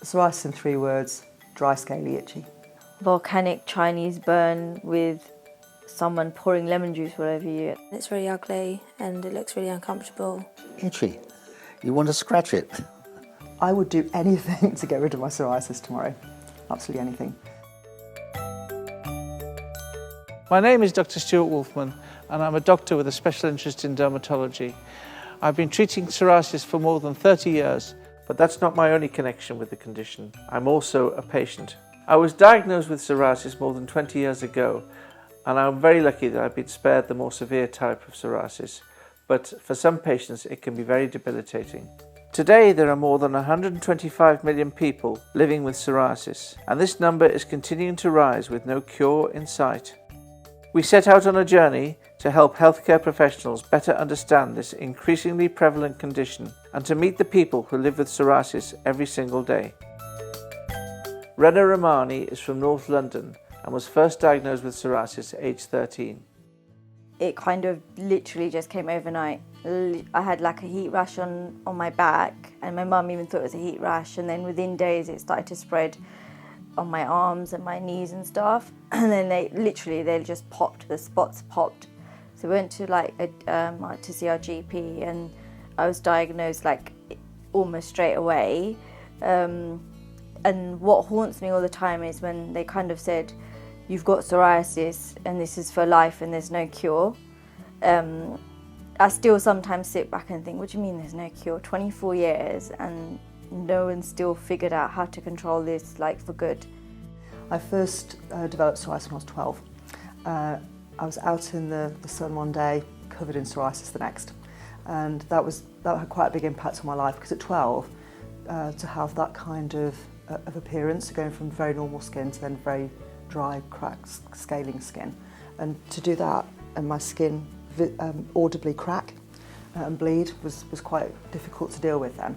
Psoriasis in 3 words: dry, scaly, itchy. Volcanic Chinese burn with someone pouring lemon juice all over you. It's really ugly and it looks really uncomfortable. Itchy. You want to scratch it. I would do anything to get rid of my psoriasis tomorrow. Absolutely anything. My name is Dr. Stuart Wolfman and I'm a doctor with a special interest in dermatology. I've been treating psoriasis for more than 30 years, but that's not my only connection with the condition. I'm also a patient. I was diagnosed with psoriasis more than 20 years ago, and I'm very lucky that I've been spared the more severe type of psoriasis, but for some patients it can be very debilitating. Today there are more than 125 million people living with psoriasis, and this number is continuing to rise with no cure in sight. We set out on a journey to help healthcare professionals better understand this increasingly prevalent condition and to meet the people who live with psoriasis every single day. Rena Romani is from North London and was first diagnosed with psoriasis at age 13. It kind of literally just came overnight. I had like a heat rash on my back, and my mum even thought it was a heat rash, and then within days it started to spread on my arms and my knees and stuff, and then they just popped, the spots popped. So we went to to see our GP, and I was diagnosed like almost straight away. And what haunts me all the time is when they kind of said, you've got psoriasis and this is for life and there's no cure. I still sometimes sit back and think, what do you mean there's no cure? 24 years and no one's still figured out how to control this like for good. I first developed psoriasis when I was 12. I was out in the sun one day, covered in psoriasis the next. And that had quite a big impact on my life, because at 12, to have that kind of appearance, going from very normal skin to then very dry, cracked, scaling skin. And to do that and my skin audibly crack and bleed was quite difficult to deal with then.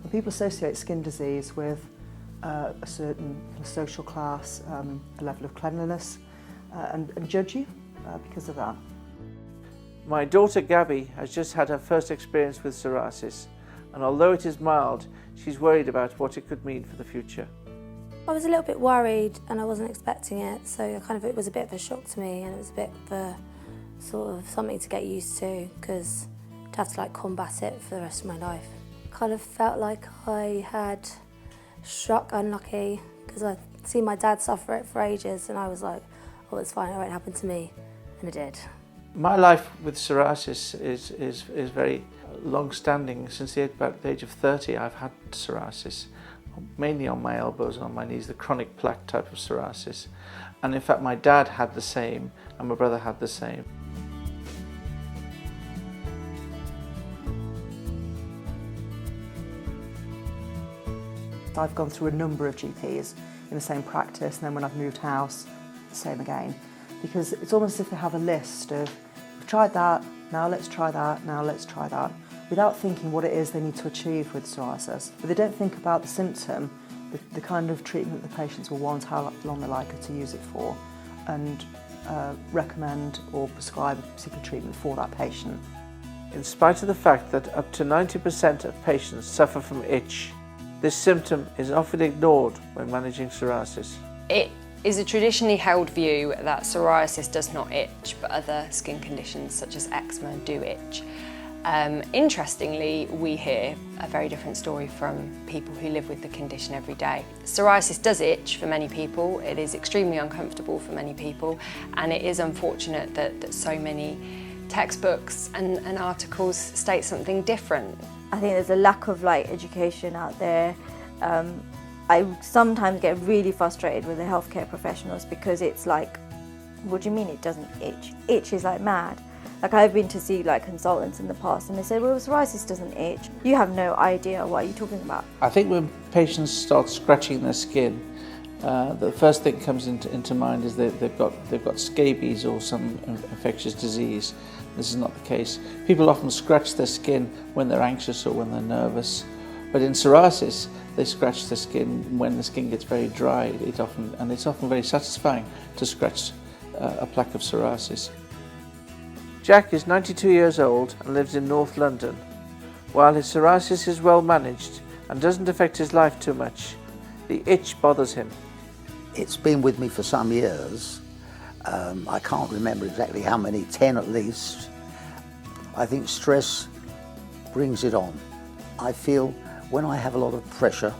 And people associate skin disease with a certain social class, a level of cleanliness, and judge you because of that. My daughter Gabby has just had her first experience with psoriasis, and although it is mild, she's worried about what it could mean for the future. I was a little bit worried and I wasn't expecting it, so it was a bit of a shock to me, and it was a bit of a sort of something to get used to, because I'd have to combat it for the rest of my life. Kind of felt like I had struck unlucky, because I'd seen my dad suffer it for ages and I was like, oh, it's fine, it won't happen to me, and it did. My life with psoriasis is very long-standing. Since about the age of 30 I've had psoriasis, mainly on my elbows and on my knees, the chronic plaque type of psoriasis. And in fact my dad had the same and my brother had the same. I've gone through a number of GPs in the same practice, and then when I've moved house, same again. Because it's almost as if they have a list of, we've tried that, now let's try that, now let's try that, without thinking what it is they need to achieve with psoriasis. But they don't think about the symptom, the kind of treatment the patients will want, how long they're likely to use it for, and recommend or prescribe a particular treatment for that patient. In spite of the fact that up to 90% of patients suffer from itch, this symptom is often ignored when managing psoriasis. It is a traditionally held view that psoriasis does not itch, but other skin conditions such as eczema do itch. Interestingly, we hear a very different story from people who live with the condition every day. Psoriasis does itch for many people, it is extremely uncomfortable for many people, and it is unfortunate that so many textbooks and articles state something different. I think there's a lack of education out there. I sometimes get really frustrated with the healthcare professionals, because it's like, what do you mean it doesn't itch? Itch is like mad. I've been to see consultants in the past and they said, well, psoriasis doesn't itch. You have no idea what you're talking about. I think when patients start scratching their skin, the first thing that comes into mind is that they've got scabies or some infectious disease. This is not the case. People often scratch their skin when they're anxious or when they're nervous. But in psoriasis, they scratch the skin when the skin gets very dry. It's often very satisfying to scratch a plaque of psoriasis. Jack is 92 years old and lives in North London. While his psoriasis is well managed and doesn't affect his life too much, The itch bothers him. It's been with me for some years. I can't remember exactly how many, 10 at least. I think stress brings it on. I feel when I have a lot of pressure,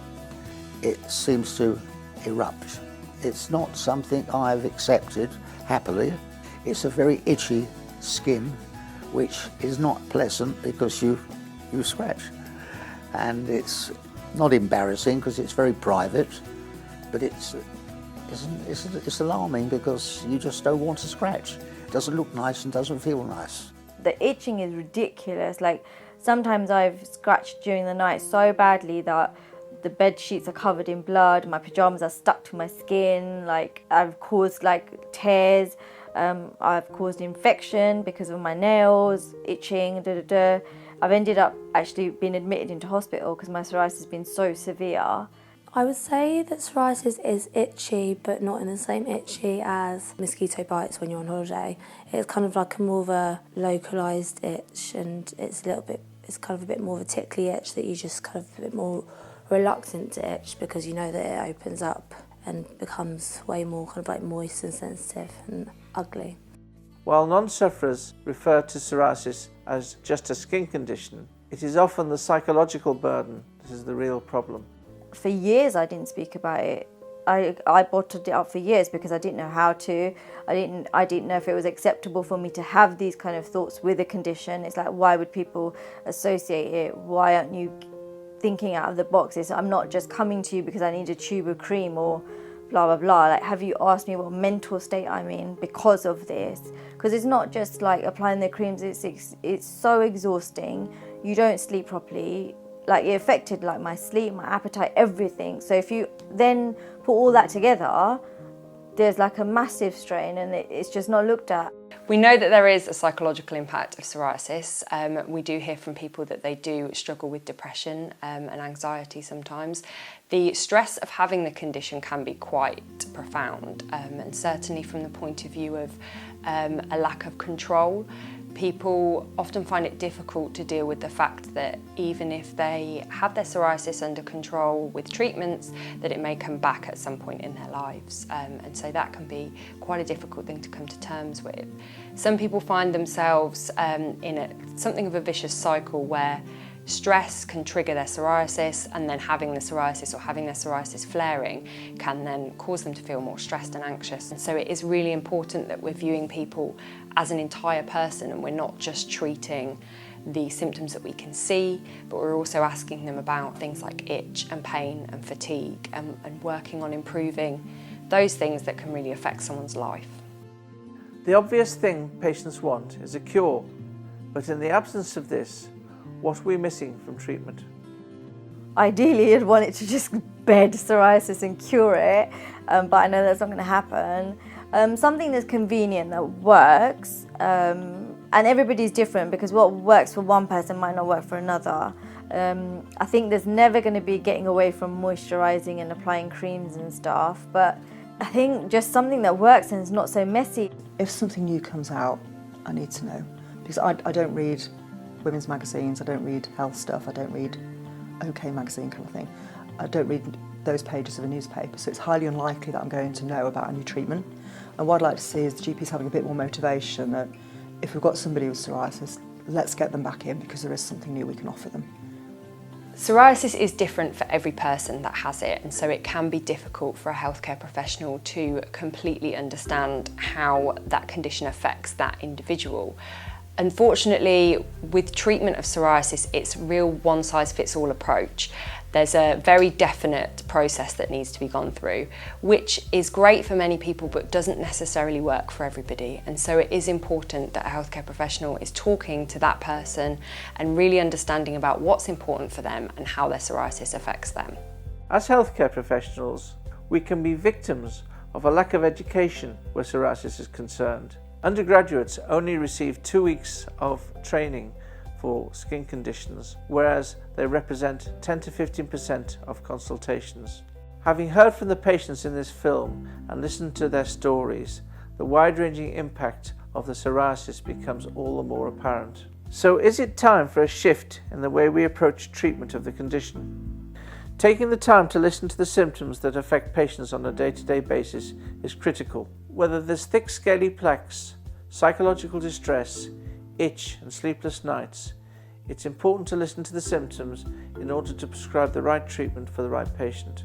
it seems to erupt. It's not something I've accepted happily. It's a very itchy skin, which is not pleasant because you scratch. And it's not embarrassing because it's very private, but it's alarming because you just don't want to scratch. It doesn't look nice and doesn't feel nice. The itching is ridiculous. Like, sometimes I've scratched during the night so badly that the bed sheets are covered in blood, my pajamas are stuck to my skin, like I've caused like tears, I've caused infection because of my nails, itching, I've ended up actually being admitted into hospital because my psoriasis has been so severe. I would say that psoriasis is itchy, but not in the same itchy as mosquito bites when you're on holiday. It's kind of like a more of a localised itch, and it's kind of a bit more of a tickly itch that you just kind of a bit more reluctant to itch because you know that it opens up and becomes way more kind of like moist and sensitive and ugly. While non-sufferers refer to psoriasis as just a skin condition, it is often the psychological burden that is the real problem. For years I didn't speak about it. I bottled it up for years because I didn't know how to. I didn't know if it was acceptable for me to have these kind of thoughts with a condition. It's like, why would people associate it? Why aren't you thinking out of the box? I'm not just coming to you because I need a tube of cream or blah blah blah. Like, have you asked me what mental state I'm in because of this? Because it's not just like applying the creams. It's so exhausting. You don't sleep properly. Like, it affected like my sleep, my appetite, everything. So if you then put all that together, there's like a massive strain, and it's just not looked at. We know that there is a psychological impact of psoriasis. We do hear from people that they do struggle with depression and anxiety sometimes. The stress of having the condition can be quite profound, and certainly from the point of view of a lack of control. People often find it difficult to deal with the fact that even if they have their psoriasis under control with treatments, that it may come back at some point in their lives. And so that can be quite a difficult thing to come to terms with. Some people find themselves in something of a vicious cycle where stress can trigger their psoriasis, and then having the psoriasis or having their psoriasis flaring can then cause them to feel more stressed and anxious. And so it is really important that we're viewing people as an entire person, and we're not just treating the symptoms that we can see, but we're also asking them about things like itch and pain and fatigue, and working on improving those things that can really affect someone's life. The obvious thing patients want is a cure, but in the absence of this, what are we missing from treatment? Ideally, I'd want it to just bed psoriasis and cure it, but I know that's not going to happen. Something that's convenient, that works, and everybody's different because what works for one person might not work for another. I think there's never going to be getting away from moisturising and applying creams and stuff, but I think just something that works and is not so messy. If something new comes out, I need to know, because I don't read women's magazines, I don't read health stuff, I don't read OK magazine kind of thing. I don't read those pages of a newspaper, so it's highly unlikely that I'm going to know about a new treatment. And what I'd like to see is the GPs having a bit more motivation that if we've got somebody with psoriasis, let's get them back in because there is something new we can offer them. Psoriasis is different for every person that has it, and so it can be difficult for a healthcare professional to completely understand how that condition affects that individual. Unfortunately, with treatment of psoriasis, it's a real one-size-fits-all approach. There's a very definite process that needs to be gone through, which is great for many people but doesn't necessarily work for everybody. And so it is important that a healthcare professional is talking to that person and really understanding about what's important for them and how their psoriasis affects them. As healthcare professionals, we can be victims of a lack of education where psoriasis is concerned. Undergraduates only receive 2 weeks of training for skin conditions, whereas they represent 10 to 15% of consultations. Having heard from the patients in this film and listened to their stories, the wide-ranging impact of the psoriasis becomes all the more apparent. So is it time for a shift in the way we approach treatment of the condition? Taking the time to listen to the symptoms that affect patients on a day-to-day basis is critical. Whether there's thick scaly plaques, psychological distress, itch and sleepless nights, it's important to listen to the symptoms in order to prescribe the right treatment for the right patient.